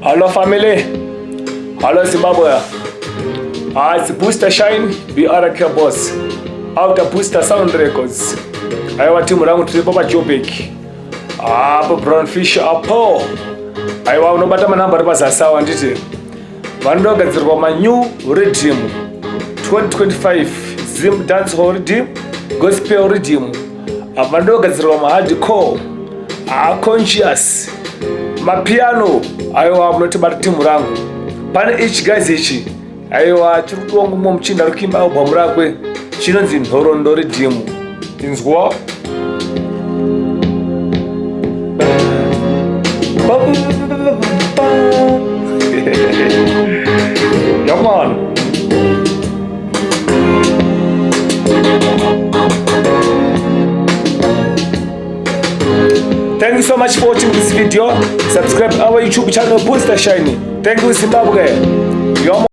Hello family, hello Zimbabwe. It's Booster Shine, BRK Boss, out of Booster Sound Records. Aiwa timu rangu tulipo pa Joburg. Apo Brownfish apo. Aiwa unobata manamba ripa za sawa nditi. Vanogadzirwa ma new riddim 2025 zimdancehall riddim, gospel riddim. Vanogadzirwa ma hardcore, conscious, mapiano. Aiwa munotibata timu rangu. Pane ichi guys ichi. Aiwa tiri kutonga mumwe muchinda rikimba album rakwe chinonzi nhoroondo riddim. Tinzwa come on. Thank you so much for watching this video. Subscribe our YouTube channel Booster Shine. Thank you Zimbabwe.